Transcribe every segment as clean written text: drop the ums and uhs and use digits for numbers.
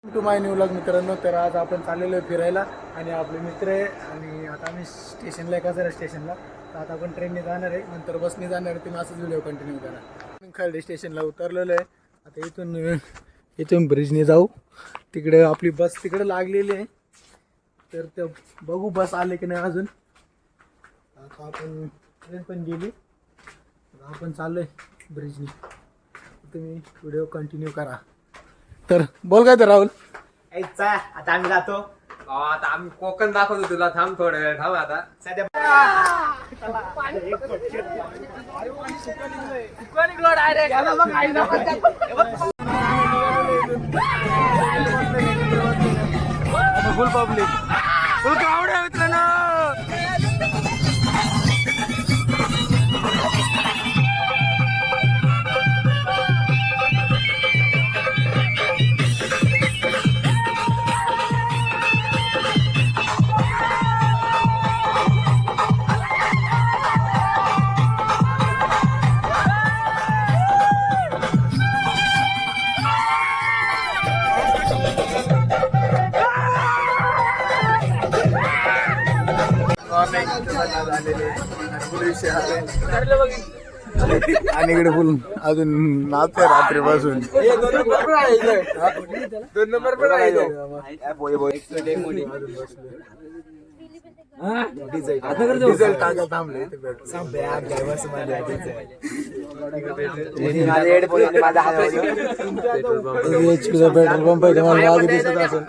To my new vlog मित्रांनो. तर आज आपण चाललेलो आहे फिरायला आणि आपले मित्र आहे आणि आता आम्ही स्टेशनला एका जरा स्टेशनला. तर आता आपण ट्रेनने जाणार आहे, नंतर बसने जाणार आहे. तुम्ही असंच व्हिडिओ कंटिन्यू करा. खर्डे स्टेशनला उतरलेलो आहे. आता इथून ब्रिजने जाऊ. तिकडे आपली बस तिकडे लागलेली आहे, तर ते बघू बस आले की नाही अजून. आता आपण ट्रेन पण गेली, आपण चाललोय ब्रिजने. तुम्ही व्हिडिओ कंटिन्यू करा. तर बोल काय तर राहुल. आता आम्ही जातो. आता आम्ही कोकण दाखवतो तुला. थांब थोडं वेळ थांब आता. सध्या फुल पब्लिक, फुल क्राऊड आहे मित्रांनो. आणि इकडे फुल अजून नाचते रात्रीपासून. 2 नंबर पण आहे तो. डिझेल टाका थांबले. पेट्रोल पंप आहे, तुम्हाला मागे दिसत असेल.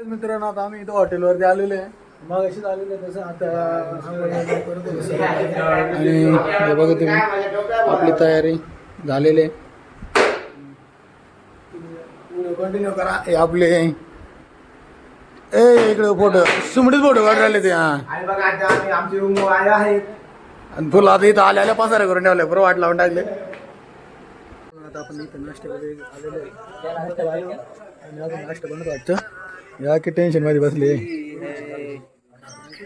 मित्रांनो आता आम्ही इथं हॉटेलवरती आलेलो आहे. मग अशीच आलेलं आहे तसं आता आणि हे बघा तुम्ही आपली तयारी झालेली आहे. कंटिन्यू करा. हे आपले इकडे फोटो सुमडीत फोटो काढून राहिले ते. आणि बघा आता आम्ही आमचे रूम आले आहेत आणि फुल आता इथं आल्या पसारा करून ठेवले. बरं वाट लावून टाकले. आता आपण इथं नाश्त्यामध्ये आलेलो आहे आणि अजून नाश्ता बनत वाटतं. या की टेन्शन मध्ये बसले.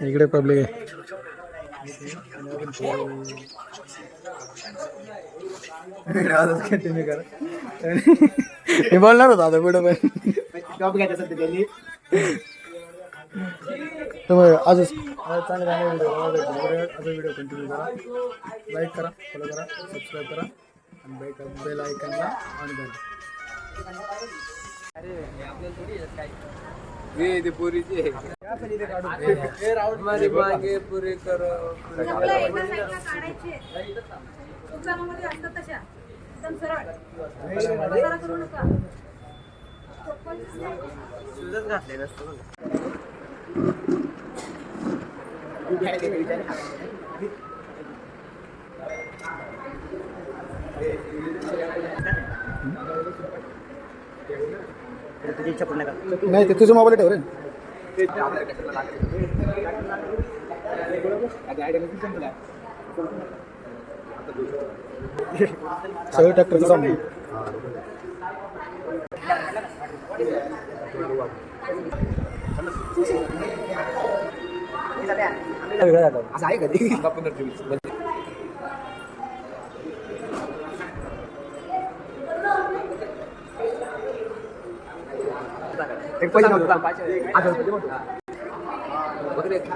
इकडे पब्लिक आहे. मी बोलणार होतो आता पुढे पण. टॉप घ्यायचं सध्या त्यांनी. आजच चांगले व्हिडिओ कंटिन्यू करा. लाईक करा, फॉलो करा, सबस्क्राईब करा आणि बेल आयकॉनला ऑन करा. ते पुरीची आहे. हमारी मांगे पुरी करो. सुजत घातले नसतं. तुझी इच्छा पूर्ण कर. नाही ते तुझं मोबाईल ठेव रे. सगळं ट्रॅक्टरचं सामान. असं आहे कधी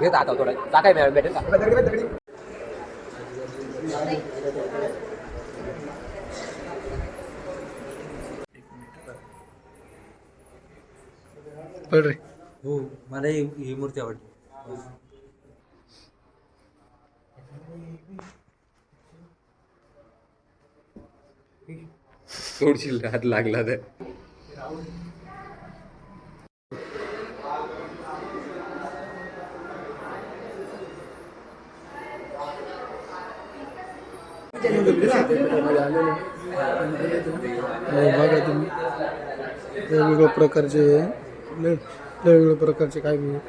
घेत आता थोडा टाकाय भेटेल का. पड रे. हो मला ही मूर्ती आवडली. थोडीशी हात लागला तर. बघा तुम्ही वेगवेगळ्या प्रकारचे वेगवेगळ्या प्रकारचे काय व्हिडिओ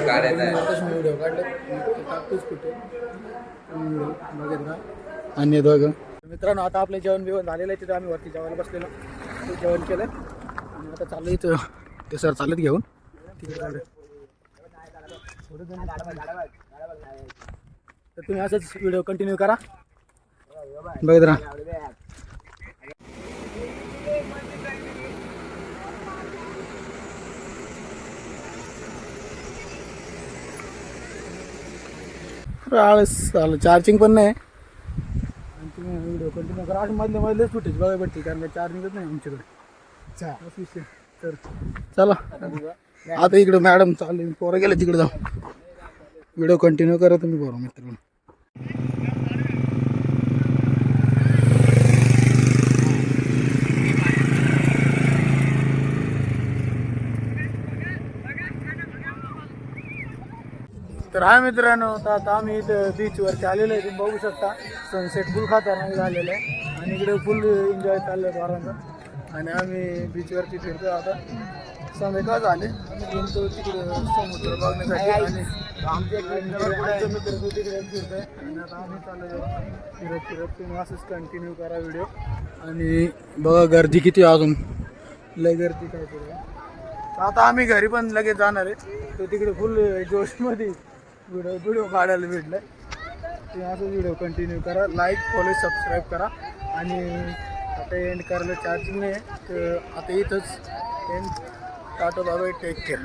काढले टाकतोच कुठे बघितला. आणि दोघं मित्रांनो आता आपलं जेवण बिवण झालेलं आहे. तिथं आम्ही वरती जेवायला बसलेलो, जेवण केलं आणि आता चालू इथं ते सर चालत घेऊन तर तुम्ही असंच व्हिडिओ कंटिन्यू करा बघत राहा. आळस झालं चार्जिंग पण नाही आणि तुम्ही व्हिडिओ कंटिन्यू करा. असे मधलेच फुटेज बघायला भेटतील कारण चार्जिंगच नाही आमच्याकडे. तर चला आता इकडे मॅडम चालू पोरं गेले तिकडे जाऊ. व्हिडिओ कंटिन्यू करा तुम्ही बरोबर मित्रांनो. तर हा मित्रांनो आता आम्ही इथं बीचवरती आलेलो आहे. तुम्ही बघू शकता सनसेट फुल खतरनाक झालेलं आहे आणि इकडे फुल एन्जॉय चाललं आहे पोरांचा. आणि आम्ही बीचवरती फिरतो आता. संध्याकाळ झाले आम्ही गेलो तिकडे समुद्र बघण्यासाठी आणि आमचे मित्र तो तिकडे फिरतोय आणि आता आम्ही चाललो फिरत तुम्ही असंच कंटिन्यू करा व्हिडिओ. आणि बघा गर्दी किती अजून लय गर्दी काय करू. आता आम्ही घरी पण लगेच जाणार आहे. तो तिकडे फुल जोशमध्ये व्हिडिओ काढायला भेटलं. तुम्ही असं व्हिडिओ कंटिन्यू करा. लाईक फॉलो सबस्क्राईब करा. आणि आता एंड करायला चार्जिंग नाही तर आता इथंच end. Tata bye bye take care.